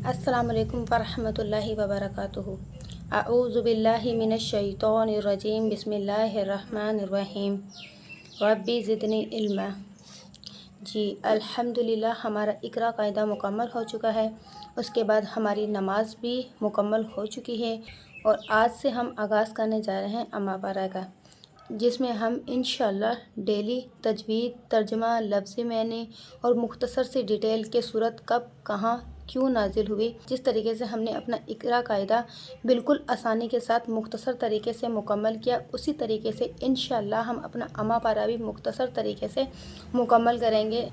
अस्सलाम वालेकुम वरहमतुल्लाहि वबरकातुहू। अऊज़ु बिल्लाहि मिनश शैतानिर रजीम। बिस्मिल्लाहिर रहमानिर रहीम। रब्बी ज़िदनी इल्मा। जी अल्हम्दुलिल्लाह, हमारा इकरा कायदा मुकम्मल हो चुका है। उसके बाद हमारी नमाज भी मुकम्मल हो चुकी है और आज से हम आगाज़ करने जा रहे हैं अम्मा पारा का, जिसमें हम इंशाअल्लाह डेली तजवीद, तर्जमा, लफ्ज़ मानी और मुख्तसर सी डिटेल के सूरत कब, कहाँ, क्यों नाजिल हुई, जिस तरीके से हमने अपना इकरा कायदा बिल्कुल आसानी के साथ मुख्तसर तरीके से मुकम्मल किया, उसी तरीके से इंशाअल्लाह हम अपना अम्मा पारा भी मुख्तसर तरीके से मुकम्मल करेंगे।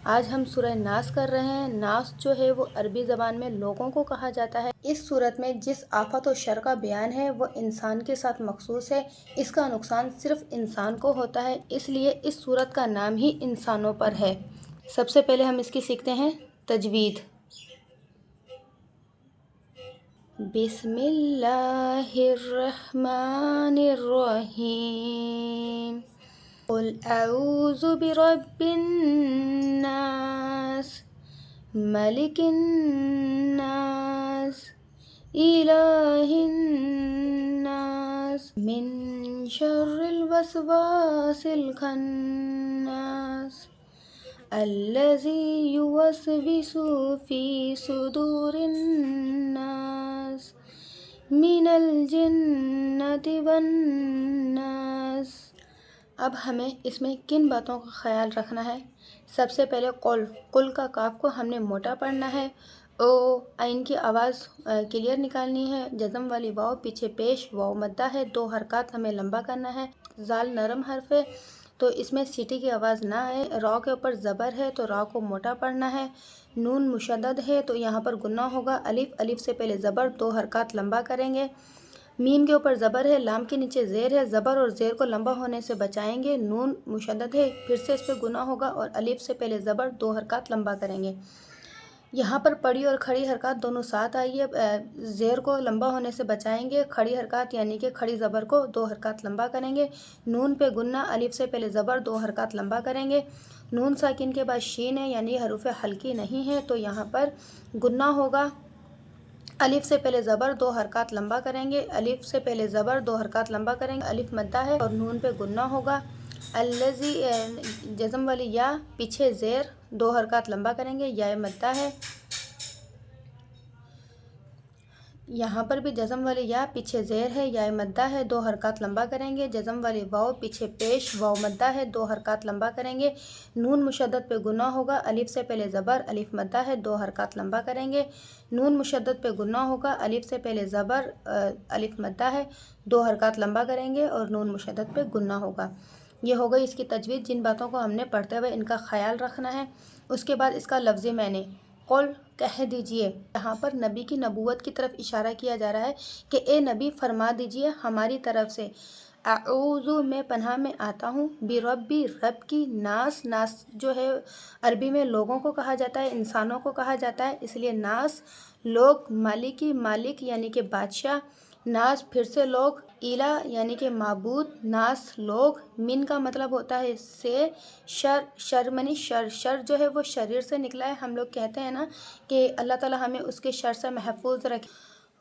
आज हम सूरह नास कर रहे हैं। नास जो है वो अरबी ज़बान में लोगों को कहा जाता है। इस सूरत में जिस आफत और शर का बयान है वो इंसान के साथ मखसूस है। इसका नुकसान सिर्फ इंसान को होता है, इसलिए इस सूरत का नाम ही इंसानों पर है। सबसे पहले हम इसकी सीखते हैं तजवीद। बिस्मिल्लाहिर्रहमानिर्रहीम। क़ुल अऊज़ु बिरब्बिन नास, मलिकिन नास, इलाहिन नास, मिन शर्रिल वसवासिल खन्नास, अल्लज़ी युवस्विसु फ़ी सुदूरिन नास, मिनल जिन्नति वन नास। अब हमें इसमें किन बातों का ख्याल रखना है? सबसे पहले कुल का काफ को हमने मोटा पढ़ना है। ओ आइन की आवाज़ क्लियर निकालनी है। जज़म वाली वाव पीछे पेश, वाव मद्दा है, 2 हरकत हमें लंबा करना है। जाल नरम हर्फ है तो इसमें सीटी की आवाज़ ना आए। रॉ के ऊपर ज़बर है तो रॉ को मोटा पढ़ना है। नून मुशद्दद है तो यहाँ पर गुन्ना होगा। अलिफ से पहले ज़बर, 2 हरकत लंबा करेंगे। मीम के ऊपर ज़बर है, लाम के नीचे ज़ेर है। ज़बर और ज़ेर को लंबा होने से बचाएंगे। नून मुशद्दद है, फिर से इस पर गुना होगा और अलिफ से पहले ज़बर, 2 हरकत लंबा करेंगे। यहाँ पर पड़ी और खड़ी हरकत दोनों साथ आई है। ज़ेर को लंबा होने से बचाएंगे। खड़ी हरकत यानी कि खड़ी ज़बर को 2 हरकत लंबा करेंगे। नून पे गुन्ना, अलिफ से पहले ज़बर, 2 हरकत लंबा करेंगे। नून साकिन के बाद शीन है यानी हरूफ हल्की नहीं है तो यहाँ पर गुन्ना होगा। अलिफ से पहले ज़बर, 2 हरकत लंबा करेंगे। अलिफ से पहले ज़बर, 2 हरकत लंबा करेंगे। अलिफ मद्दा है और नून पे गुन्ना होगा। अल्लज़ी जज़म वाली या पीछे ज़ेर, 2 हरकत लंबा करेंगे। या मद्दा है। यहाँ पर भी जज़म वाली या पीछे ज़ेर है, या मद्दा है, 2 हरकत लंबा करेंगे। जज़म वाली वाव पीछे पेश, वाव मद्दा है, 2 हरकत लंबा करेंगे। नून मुशद्दद पे गुना होगा। अलिफ से पहले ज़बर, अलिफ मद्दा है, 2 हरकत लंबा करेंगे। नून मुशद्दद पे गुना होगा। अलिफ से पहले ज़बर, अलिफ मद्दा है, 2 हरकत लंबा करेंगे और नून मुशद्दद पे गुना होगा। ये हो गई इसकी तजवीज़। जिन बातों को हमने पढ़ते हुए इनका ख्याल रखना है। उसके बाद इसका लफ्ज़ मैंने कौल कह दीजिए। यहाँ पर नबी की नबूवत की तरफ इशारा किया जा रहा है कि ए नबी फरमा दीजिए हमारी तरफ से, अऊज़ु मैं पनाह में आता हूँ, बिरब्बी रब की, नास, नास जो है अरबी में लोगों को कहा जाता है, इंसानों को कहा जाता है, इसलिए नास लोग, मालिकी मालिक यानी कि बादशाह, नास फिर से लोग, इला यानी कि माबूद, नास लोग, मिन का मतलब होता है से, शर मनी शर जो है वो शरीर से निकला है। हम लोग कहते हैं ना कि अल्लाह ताला हमें उसके शर से महफूज रखे।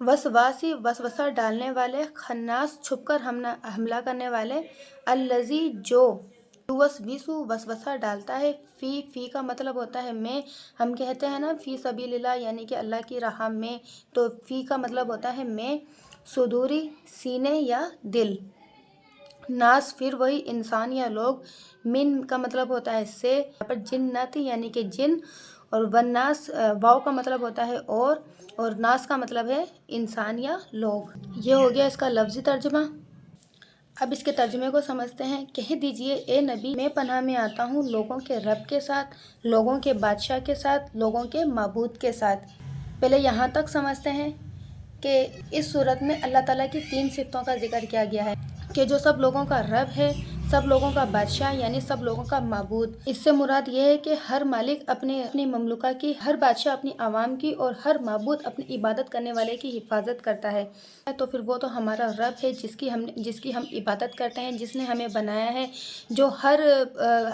वसवासी वसवसा डालने वाले, खन्नास छुपकर हमला करने वाले, अल्लज़ी जो युवस्विसु वसवसा डालता है। फ़ी का मतलब होता है मैं। हम कहते हैं ना फ़ी सबीलिल्लाह यानी कि अल्लाह की राह में, तो फ़ी का मतलब होता है मैं। सुदूरी सीने या दिल। नास फिर वही इंसान या लोग। मिन का मतलब होता है से। यहाँ पर जिन्नती यानी कि जिन, और वन्नास वाव का मतलब होता है और नास का मतलब है इंसान या लोग। ये हो गया इसका लफ्ज़ी तर्जुमा। अब इसके तर्जुमे को समझते हैं। कह दीजिए ए नबी मैं पनाह में आता हूँ लोगों के रब के साथ, लोगों के बादशाह के साथ, लोगों के माबूद के साथ। पहले यहाँ तक समझते हैं कि इस सूरत में अल्लाह ताला की 3 सिफ़तों का जिक्र किया गया है कि जो सब लोगों का रब है, सब लोगوں کا بادشاہ یعنی سب لوگوں کا معبود۔ اس سے مراد یہ ہے کہ ہر مالک اپنی مملوکہ کی، ہر بادشاہ اپنی عوام کی اور ہر معبود اپنی عبادت کرنے والے کی حفاظت کرتا ہے۔ تو پھر وہ تو ہمارا رب ہے جس کی ہم عبادت کرتے ہیں، جس نے ہمیں بنایا ہے، جو ہر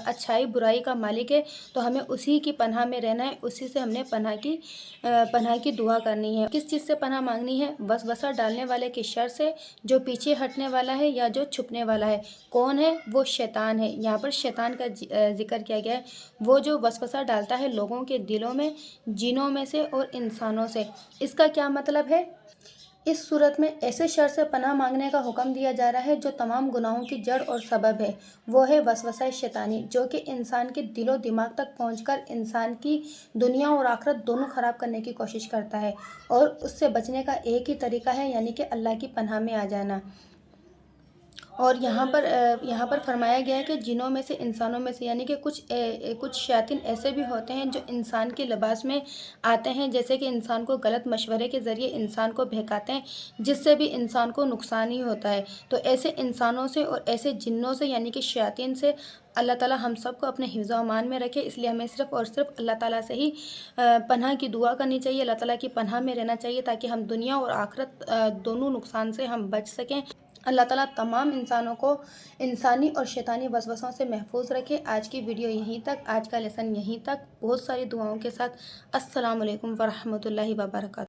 اچھائی برائی کا مالک ہے۔ تو ہمیں اسی کی پناہ میں رہنا ہے، اسی سے ہم نے پناہ کی دعا کرنی ہے۔ کس چیز سے پناہ مانگنی ہے؟ وسوسہ ڈالنے والے کی شر سے، جو پیچھے ہٹنے والا ہے یا جو چھپنے والا ہے۔ کون ہے؟ وہ شیطان ہے۔ یہاں پر شیطان کا ذکر کیا گیا ہے، وہ جو وسوسہ ڈالتا ہے لوگوں کے دلوں میں، جنوں میں سے اور انسانوں سے۔ اس کا کیا مطلب ہے؟ اس صورت میں ایسے شر سے پناہ مانگنے کا حکم دیا جا رہا ہے جو تمام گناہوں کی جڑ اور سبب ہے۔ وہ ہے وسوسہ شیطانی، جو کہ انسان کے دل و دماغ تک پہنچ کر انسان کی دنیا اور آخرت دونوں خراب کرنے کی کوشش کرتا ہے، اور اس سے بچنے کا ایک ہی طریقہ ہے، یعنی کہ اللہ کی پناہ میں آ جانا۔ اور یہاں پر فرمایا گیا ہے کہ جنوں میں سے، انسانوں میں سے، یعنی کہ کچھ شیاطین ایسے بھی ہوتے ہیں جو انسان کے لباس میں آتے ہیں، جیسے کہ انسان کو غلط مشورے کے ذریعے انسان کو بہکاتے ہیں، جس سے بھی انسان کو نقصان ہی ہوتا ہے۔ تو ایسے انسانوں سے اور ایسے جنوں سے یعنی کہ شیاطین سے اللہ تعالیٰ ہم سب کو اپنے حفظ و امان میں رکھے۔ اس لیے ہمیں صرف اور صرف اللہ تعالیٰ سے ہی پناہ کی دعا کرنی چاہیے، اللہ تعالیٰ کی پناہ میں رہنا چاہیے، تاکہ ہم دنیا اور آخرت دونوں نقصان سے ہم بچ سکیں۔ اللہ تعالیٰ تمام انسانوں کو انسانی اور شیطانی وسوسوں سے محفوظ رکھے۔ آج کی ویڈیو یہیں تک، آج کا لیسن یہیں تک۔ بہت ساری دعاؤں کے ساتھ۔ السلام علیکم ورحمۃ اللہ وبرکاتہ۔